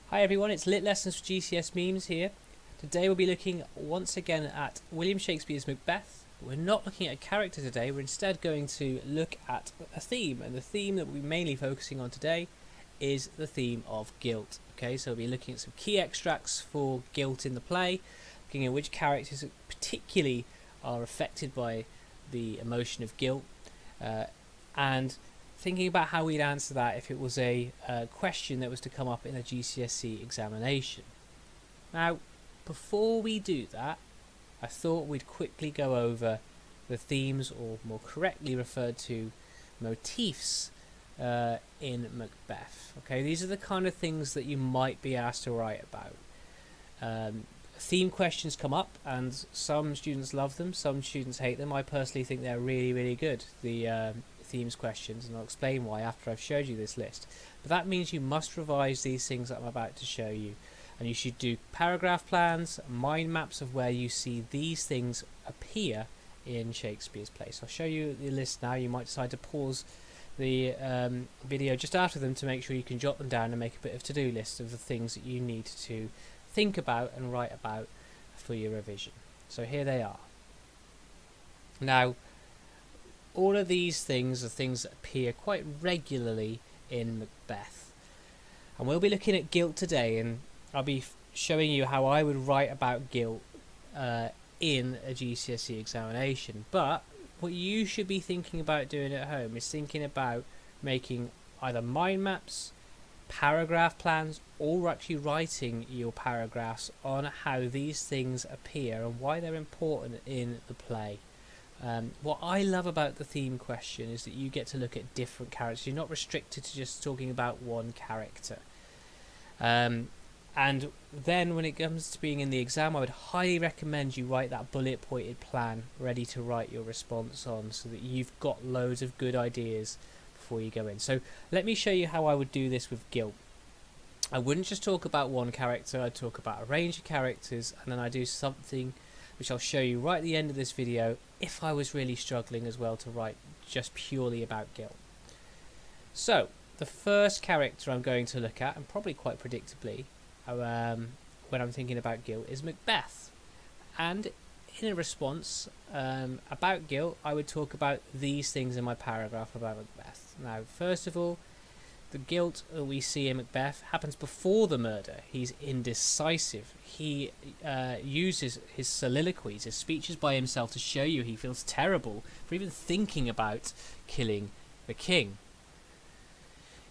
Hi everyone, it's Lit Lessons for GCS Memes here. Today we'll be looking once again at William Shakespeare's Macbeth. We're not looking at a character today, we're instead going to look at a theme, and the theme that we'll be mainly focusing on today is the theme of guilt. Okay, so we'll be looking at some key extracts for guilt in the play, looking at which characters particularly are affected by the emotion of guilt, and thinking about how we'd answer that if it was a question that was to come up in a GCSE examination. Now, before we do that, I thought we'd quickly go over the themes, or more correctly referred to, motifs in Macbeth. Okay, these are the kind of things that you might be asked to write about. Theme questions come up, and some students love them, some students hate them. I personally think they're really, really good, the themes questions, and I'll explain why after I've showed you this list. But that means you must revise these things that I'm about to show you, and you should do paragraph plans, mind maps of where you see these things appear in Shakespeare's plays. I'll show you the list now. You might decide to pause the video just after them to make sure you can jot them down and make a bit of to-do list of the things that you need to think about and write about for your revision. So here they are. Now, all of these things are things that appear quite regularly in Macbeth. And we'll be looking at guilt today, and I'll be showing you how I would write about guilt in a GCSE examination. But what you should be thinking about doing at home is thinking about making either mind maps, paragraph plans, or actually writing your paragraphs on how these things appear and why they're important in the play. What I love about the theme question is that you get to look at different characters. You're not restricted to just talking about one character. And then when it comes to being in the exam, I would highly recommend you write that bullet pointed plan ready to write your response on, so that you've got loads of good ideas before you go in. So let me show you how I would do this with guilt. I wouldn't just talk about one character, I'd talk about a range of characters, and then I do something which I'll show you right at the end of this video if I was really struggling as well to write just purely about guilt. So the first character I'm going to look at, and probably quite predictably when I'm thinking about guilt, is Macbeth. And in a response about guilt, I would talk about these things in my paragraph about Macbeth. Now, first of all, the guilt that we see in Macbeth happens before the murder. He's indecisive. He uses his soliloquies, his speeches by himself, to show you he feels terrible for even thinking about killing the king.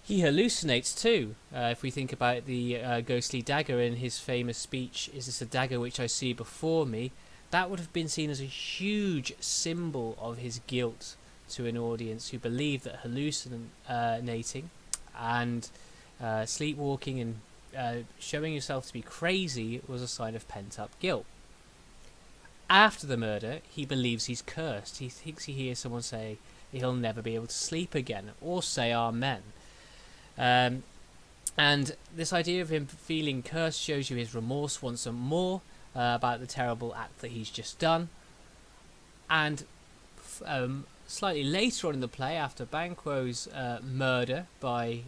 He hallucinates too. If we think about the ghostly dagger in his famous speech, "Is this a dagger which I see before me?" that would have been seen as a huge symbol of his guilt to an audience who believed that hallucinating and sleepwalking and showing yourself to be crazy was a sign of pent-up guilt. After the murder, he believes he's cursed. He thinks he hears someone say he'll never be able to sleep again, or say amen. And this idea of him feeling cursed shows you his remorse once more about the terrible act that he's just done. And slightly later on in the play, after Banquo's murder by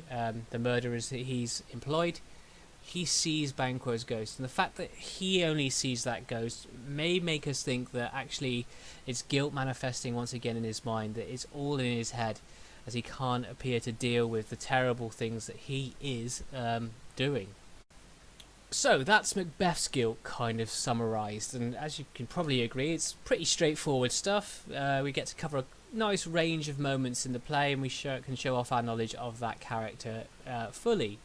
the murderers that he's employed, he sees Banquo's ghost. And the fact that he only sees that ghost may make us think that actually it's guilt manifesting once again in his mind, that it's all in his head, as he can't appear to deal with the terrible things that he is doing. So that's Macbeth's guilt kind of summarised, and as you can probably agree, it's pretty straightforward stuff. We get to cover a nice range of moments in the play, and we can show off our knowledge of that character fully.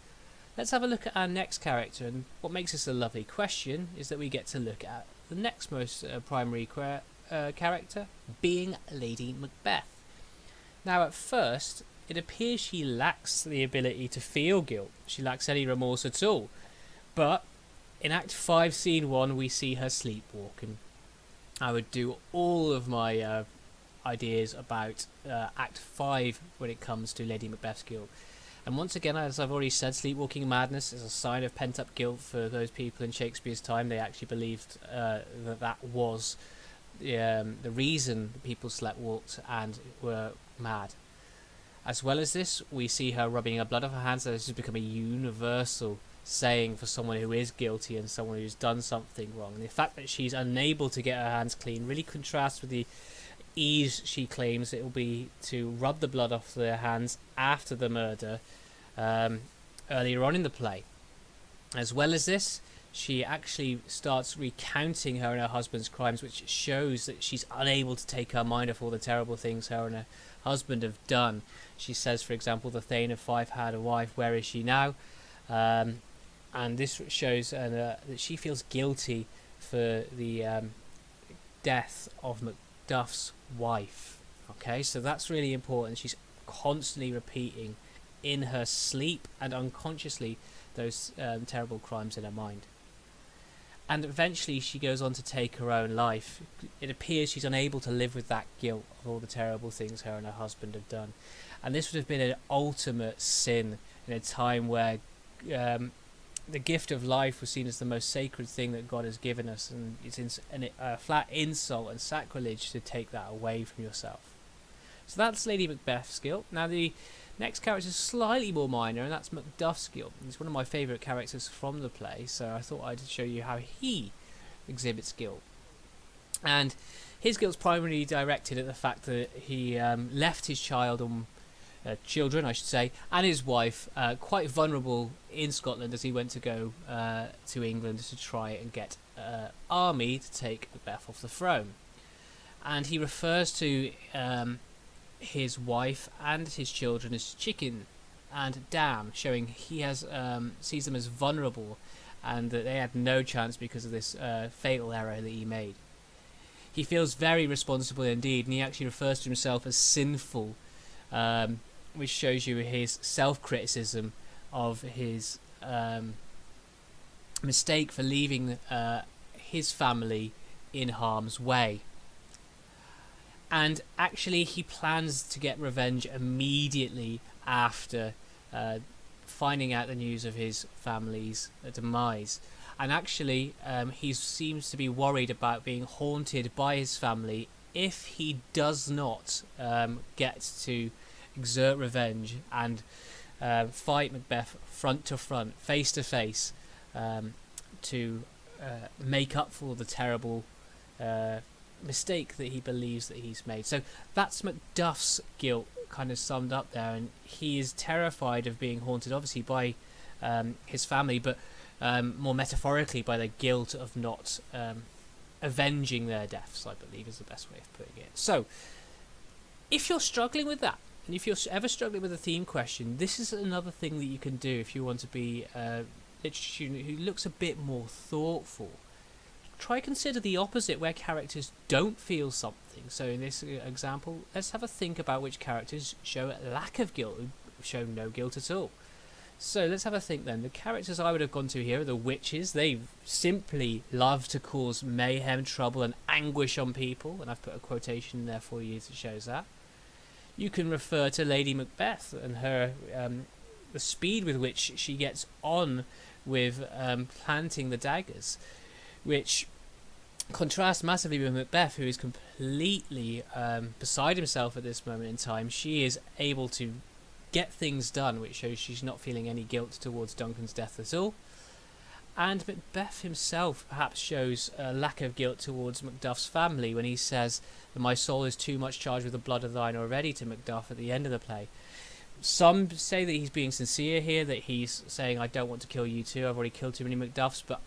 Let's have a look at our next character, and what makes this a lovely question is that we get to look at the next most primary character, being Lady Macbeth. Now, at first, it appears she lacks the ability to feel guilt. She lacks any remorse at all. But in Act 5, Scene 1, we see her sleepwalking. I would do all of my ideas about Act 5 when it comes to Lady Macbeth's guilt. And once again, as I've already said, sleepwalking madness is a sign of pent-up guilt for those people in Shakespeare's time. They actually believed that was the reason people sleepwalked and were mad. As well as this, we see her rubbing her blood off her hands. So this has become a universal saying for someone who is guilty and someone who's done something wrong. And the fact that she's unable to get her hands clean really contrasts with the ease she claims it will be to rub the blood off their hands after the murder earlier on in the play. As well as this, she actually starts recounting her and her husband's crimes, which shows that she's unable to take her mind off all the terrible things her and her husband have done. She says, for example, the Thane of Fife had a wife, where is she now? And this shows that she feels guilty for the death of MacDuff's wife. Okay, so that's really important. She's constantly repeating in her sleep and unconsciously those terrible crimes in her mind. And eventually she goes on to take her own life. It appears she's unable to live with that guilt of all the terrible things her and her husband have done. And this would have been an ultimate sin in a time where the gift of life was seen as the most sacred thing that God has given us, and it's a flat insult and sacrilege to take that away from yourself. So that's Lady Macbeth's guilt. Now the next character is slightly more minor, and that's Macduff's guilt. He's one of my favourite characters from the play, so I thought I'd show you how he exhibits guilt. And his guilt's primarily directed at the fact that he left his children, I should say, and his wife quite vulnerable in Scotland as he went to go to England to try and get an army to take Macbeth off the throne. And he refers to his wife and his children as chicken and damn, showing he has sees them as vulnerable and that they had no chance because of this fatal error that he made. He feels very responsible indeed, and he actually refers to himself as sinful, which shows you his self-criticism of his mistake for leaving his family in harm's way. And actually he plans to get revenge immediately after finding out the news of his family's demise. And actually he seems to be worried about being haunted by his family if he does not get to exert revenge and fight Macbeth front to front, face to face, to make up for the terrible mistake that he believes that he's made. So that's Macduff's guilt kind of summed up there, and he is terrified of being haunted obviously by his family, but more metaphorically by the guilt of not avenging their deaths, I believe is the best way of putting it. So if you're struggling with that, and if you're ever struggling with a theme question, this is another thing that you can do if you want to be a literature student who looks a bit more thoughtful. Try consider the opposite, where characters don't feel something. So in this example, let's have a think about which characters show a lack of guilt, show no guilt at all. So let's have a think then. The characters I would have gone to here are the witches. They simply love to cause mayhem, trouble and anguish on people, and I've put a quotation there for you that shows that. You can refer to Lady Macbeth and her the speed with which she gets on with planting the daggers, which contrasts massively with Macbeth, who is completely beside himself at this moment in time. She is able to get things done, which shows she's not feeling any guilt towards Duncan's death at all. And Macbeth himself perhaps shows a lack of guilt towards Macduff's family when he says that my soul is too much charged with the blood of thine already to Macduff at the end of the play. Some say that he's being sincere here, that he's saying I don't want to kill you too, I've already killed too many Macduffs, but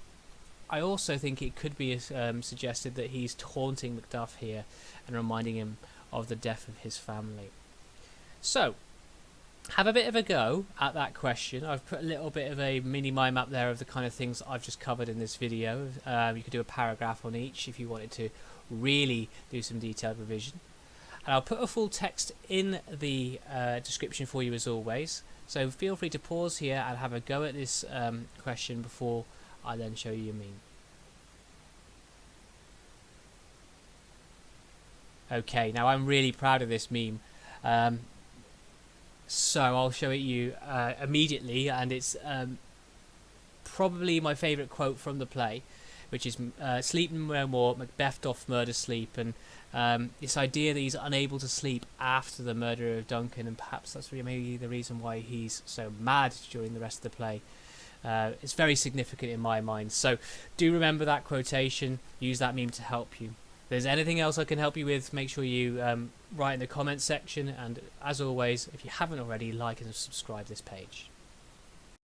I also think it could be suggested that he's taunting Macduff here and reminding him of the death of his family. So have a bit of a go at that question. I've put a little bit of a mini mind map there of the kind of things I've just covered in this video. You could do a paragraph on each if you wanted to really do some detailed revision. And I'll put a full text in the description for you as always. So feel free to pause here and have a go at this question before I then show you your meme. Okay, now I'm really proud of this meme. So I'll show it you immediately, and it's probably my favourite quote from the play, which is sleep no more, Macbeth doth murder sleep, and this idea that he's unable to sleep after the murder of Duncan, and perhaps that's maybe the reason why he's so mad during the rest of the play. It's very significant in my mind. So do remember that quotation. Use that meme to help you. If there's anything else I can help you with, make sure you write in the comments section. And as always, if you haven't already, like and subscribe this page.